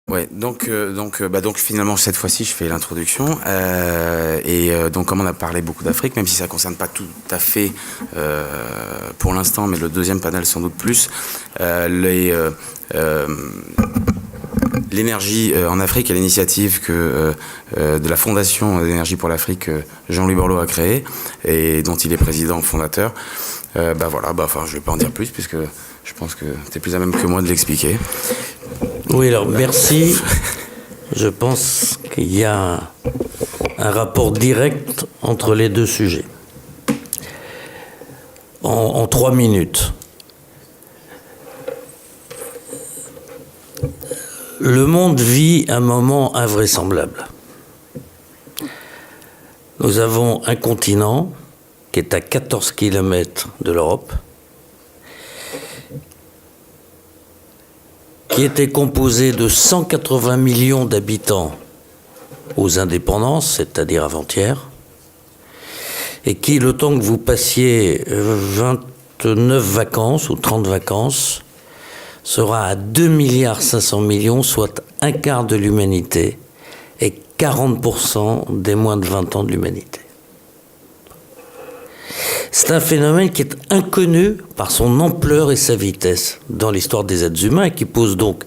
Ouais, donc finalement cette fois-ci je fais l'introduction donc comme on a parlé beaucoup d'Afrique, même si ça concerne pas tout à fait pour l'instant, mais le deuxième panel sans doute plus, l'énergie en Afrique et l'initiative de la Fondation d'énergie pour l'Afrique que Jean-Louis Borloo a créée et dont il est président fondateur. Je vais pas en dire plus puisque je pense que tu es plus à même que moi de l'expliquer. Oui, alors merci. Je pense qu'il y a un rapport direct entre les deux sujets. En 3 minutes. Le monde vit un moment invraisemblable. Nous avons un continent qui est à 14 km de l'Europe, qui était composé de 180 millions d'habitants aux indépendances, c'est-à-dire avant-hier, et qui, le temps que vous passiez 29 vacances ou 30 vacances, sera à 2,5 milliards, soit un quart de l'humanité et 40% des moins de 20 ans de l'humanité. C'est un phénomène qui est inconnu par son ampleur et sa vitesse dans l'histoire des êtres humains et qui pose donc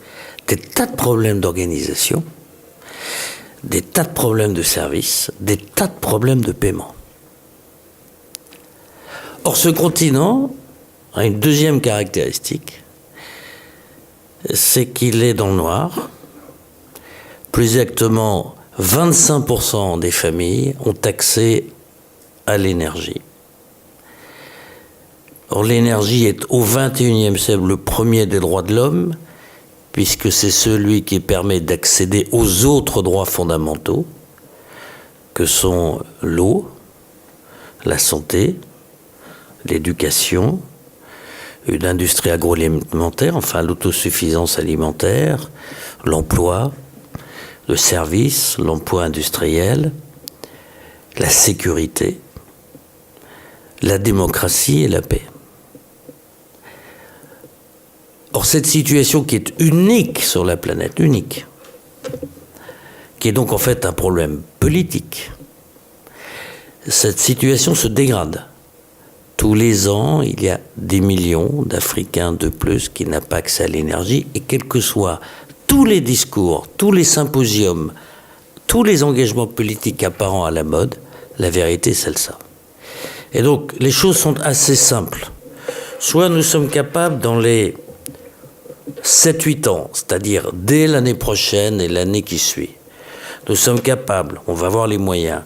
des tas de problèmes d'organisation, des tas de problèmes de services, des tas de problèmes de paiement. Or, ce continent a une deuxième caractéristique, c'est qu'il est dans le noir. Plus exactement, 25% des familles ont accès à l'énergie. Or, l'énergie est au XXIe siècle le premier des droits de l'homme, puisque c'est celui qui permet d'accéder aux autres droits fondamentaux, que sont l'eau, la santé, l'éducation, une industrie agroalimentaire, enfin l'autosuffisance alimentaire, l'emploi, le service, l'emploi industriel, la sécurité, la démocratie et la paix. Or, cette situation qui est unique sur la planète, unique, qui est donc en fait un problème politique, cette situation se dégrade. Tous les ans, il y a des millions d'Africains de plus qui n'ont pas accès à l'énergie, et quels que soient tous les discours, tous les symposiums, tous les engagements politiques apparents à la mode, la vérité est celle-ci. Et donc, les choses sont assez simples. Soit nous sommes capables, dans les 7-8 ans, c'est-à-dire dès l'année prochaine et l'année qui suit, nous sommes capables, on va avoir les moyens,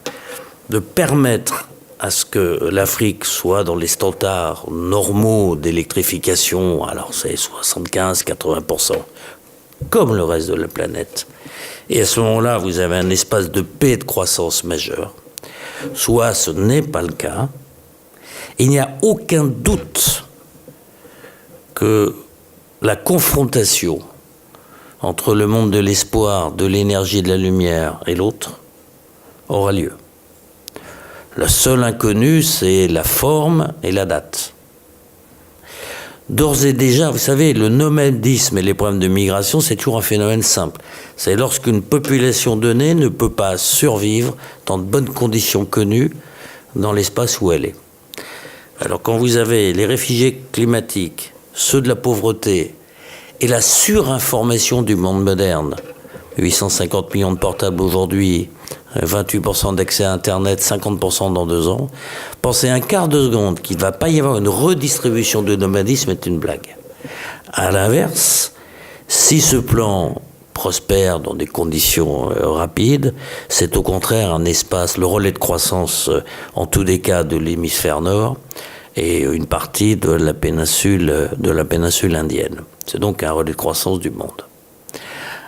de permettre à ce que l'Afrique soit dans les standards normaux d'électrification, alors c'est 75-80%, comme le reste de la planète. Et à ce moment-là, vous avez un espace de paix et de croissance majeur. Soit ce n'est pas le cas. Il n'y a aucun doute que la confrontation entre le monde de l'espoir, de l'énergie et de la lumière et l'autre aura lieu. Le seul inconnu, c'est la forme et la date. D'ores et déjà, vous savez, le nomadisme et les problèmes de migration, c'est toujours un phénomène simple. C'est lorsqu'une population donnée ne peut pas survivre dans de bonnes conditions connues dans l'espace où elle est. Alors quand vous avez les réfugiés climatiques, ceux de la pauvreté et la surinformation du monde moderne, 850 millions de portables aujourd'hui, 28% d'accès à Internet, 50% dans 2 ans, pensez un quart de seconde qu'il ne va pas y avoir une redistribution de nomadisme est une blague. À l'inverse, si ce plan prospère dans des conditions rapides, c'est au contraire un espace, le relais de croissance en tous les cas de l'hémisphère nord et une partie de la péninsule indienne. C'est donc un relais de croissance du monde.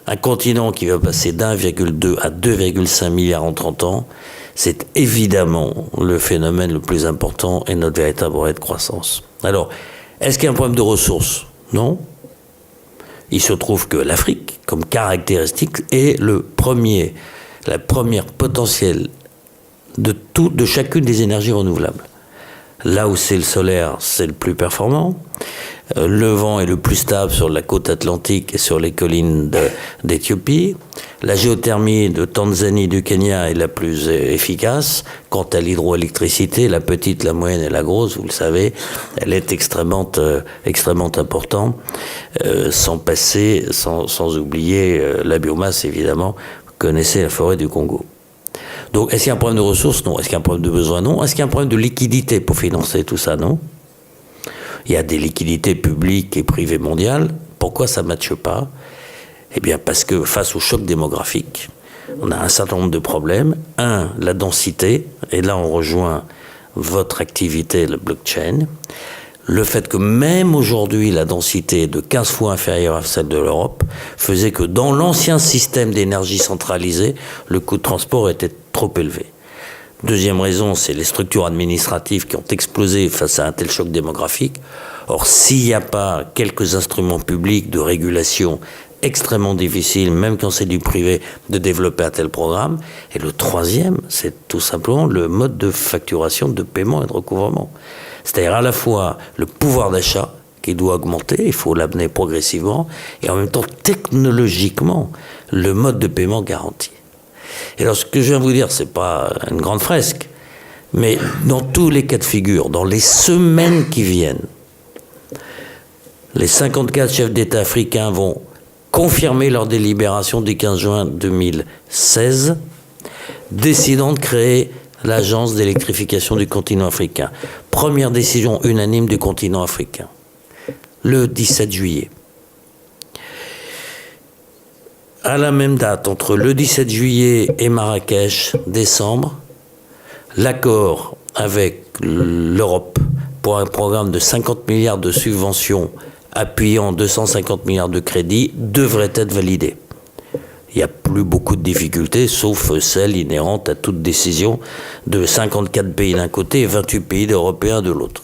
Un continent qui va passer d'1,2 à 2,5 milliards en 30 ans, c'est évidemment le phénomène le plus important et notre véritable relais de croissance. Alors, est-ce qu'il y a un problème de ressources? Non. Il se trouve que l'Afrique, comme caractéristique, est la première potentielle de chacune des énergies renouvelables. Là où c'est le solaire, c'est le plus performant. Le vent est le plus stable sur la côte atlantique et sur les collines d'Éthiopie. La géothermie de Tanzanie, du Kenya est la plus efficace. Quant à l'hydroélectricité, la petite, la moyenne et la grosse, vous le savez, elle est extrêmement importante, sans oublier la biomasse, évidemment. Vous connaissez la forêt du Congo. Donc, est-ce qu'il y a un problème de ressources? Non. Est-ce qu'il y a un problème de besoin? Non. Est-ce qu'il y a un problème de liquidité pour financer tout ça? Non. Il y a des liquidités publiques et privées mondiales. Pourquoi ça ne matche pas? Eh bien, parce que face au choc démographique, on a un certain nombre de problèmes. Un, la densité, et là on rejoint votre activité, le blockchain. Le fait que même aujourd'hui, la densité est de 15 fois inférieure à celle de l'Europe faisait que dans l'ancien système d'énergie centralisée, le coût de transport était trop élevé. Deuxième raison, c'est les structures administratives qui ont explosé face à un tel choc démographique. Or, s'il n'y a pas quelques instruments publics de régulation extrêmement difficile, même quand c'est du privé, de développer un tel programme. Et le troisième, c'est tout simplement le mode de facturation, de paiement et de recouvrement. C'est-à-dire à la fois le pouvoir d'achat qui doit augmenter, il faut l'amener progressivement, et en même temps technologiquement le mode de paiement garanti. Et alors, ce que je viens de vous dire, c'est pas une grande fresque, mais dans tous les cas de figure, dans les semaines qui viennent, les 54 chefs d'État africains vont confirmer leur délibération du 15 juin 2016, décidant de créer l'Agence d'électrification du continent africain. Première décision unanime du continent africain, le 17 juillet. À la même date, entre le 17 juillet et Marrakech, décembre, l'accord avec l'Europe pour un programme de 50 milliards de subventions appuyant 250 milliards de crédits devrait être validé. Il n'y a plus beaucoup de difficultés, sauf celles inhérentes à toute décision de 54 pays d'un côté et 28 pays européens de l'autre.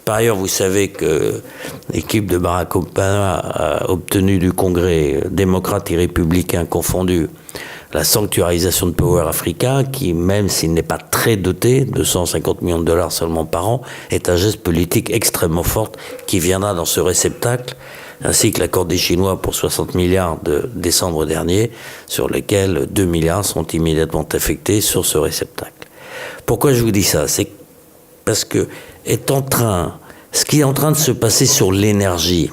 Par ailleurs, vous savez que l'équipe de Barack Obama a obtenu du Congrès, démocrates et républicains confondus, la sanctuarisation de Power Africa, qui, même s'il n'est pas très doté, 250 millions de dollars seulement par an, est un geste politique extrêmement fort qui viendra dans ce réceptacle, ainsi que l'accord des Chinois pour 60 milliards de décembre dernier, sur lesquels 2 milliards sont immédiatement affectés sur ce réceptacle. Pourquoi je vous dis ça? C'est parce que ce qui est en train de se passer sur l'énergie,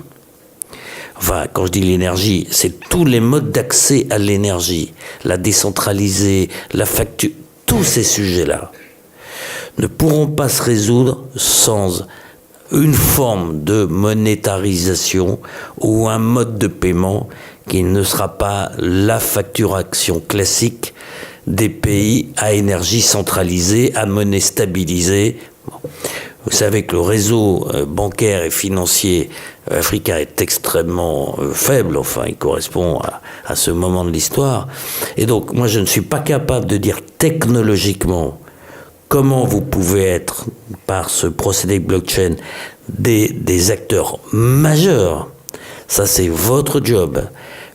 enfin, quand je dis l'énergie, c'est tous les modes d'accès à l'énergie, la décentralisée, la facture, tous ces sujets-là ne pourront pas se résoudre sans une forme de monétarisation ou un mode de paiement qui ne sera pas la facturation classique des pays à énergie centralisée, à monnaie stabilisée. Vous savez que le réseau bancaire et financier africain est extrêmement faible, enfin il correspond à ce moment de l'histoire. Et donc moi je ne suis pas capable de dire technologiquement comment vous pouvez être, par ce procédé blockchain, des acteurs majeurs. Ça c'est votre job.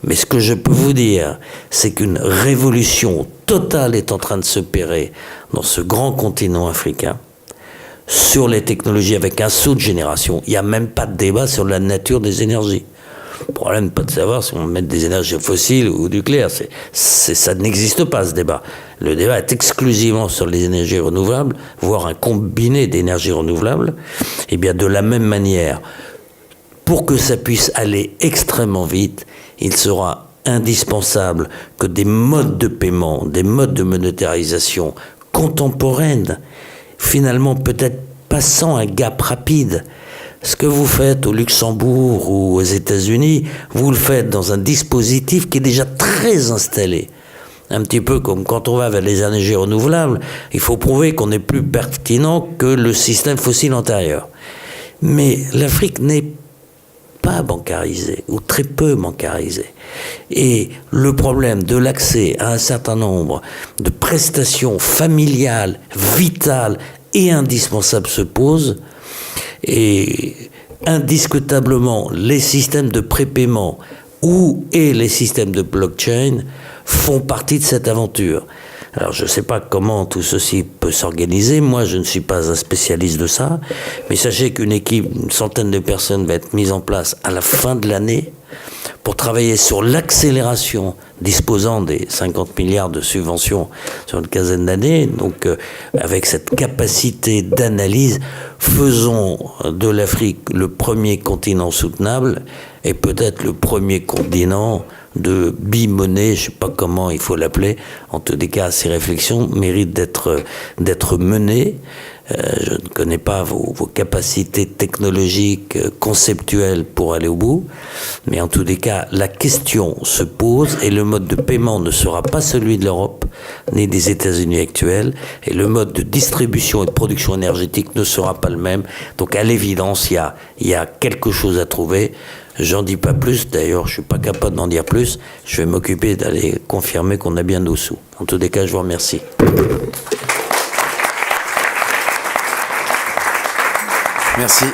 Mais ce que je peux vous dire, c'est qu'une révolution totale est en train de s'opérer dans ce grand continent africain, sur les technologies avec un saut de génération. Il n'y a même pas de débat sur la nature des énergies. Le problème n'est pas de savoir si on met des énergies fossiles ou nucléaires. Ça n'existe pas, ce débat. Le débat est exclusivement sur les énergies renouvelables, voire un combiné d'énergies renouvelables. Et bien, de la même manière, pour que ça puisse aller extrêmement vite, il sera indispensable que des modes de paiement, des modes de monétarisation contemporaines, finalement peut-être passant un gap rapide. Ce que vous faites au Luxembourg ou aux États-Unis, vous le faites dans un dispositif qui est déjà très installé. Un petit peu comme quand on va vers les énergies renouvelables, il faut prouver qu'on est plus pertinent que le système fossile antérieur. Mais l'Afrique n'est pas bancarisée, ou très peu bancarisée. Et le problème de l'accès à un certain nombre de prestations familiales, vitales et indispensables se pose. Et indiscutablement, les systèmes de prépaiement et les systèmes de blockchain font partie de cette aventure. Alors je ne sais pas comment tout ceci peut s'organiser, moi je ne suis pas un spécialiste de ça, mais sachez qu'une équipe, une centaine de personnes va être mise en place à la fin de l'année pour travailler sur l'accélération disposant des 50 milliards de subventions sur une quinzaine d'années. Donc avec cette capacité d'analyse, faisons de l'Afrique le premier continent soutenable et peut-être le premier continent de bimonnaie, je ne sais pas comment il faut l'appeler. En tous les cas, ces réflexions méritent d'être menées. Je ne connais pas vos capacités technologiques, conceptuelles pour aller au bout, mais en tous les cas, la question se pose et le mode de paiement ne sera pas celui de l'Europe ni des États-Unis actuels, et le mode de distribution et de production énergétique ne sera pas le même. Donc à l'évidence, il y a quelque chose à trouver. J'en dis pas plus, d'ailleurs je suis pas capable d'en dire plus, je vais m'occuper d'aller confirmer qu'on a bien nos sous. En tous les cas, je vous remercie. Merci.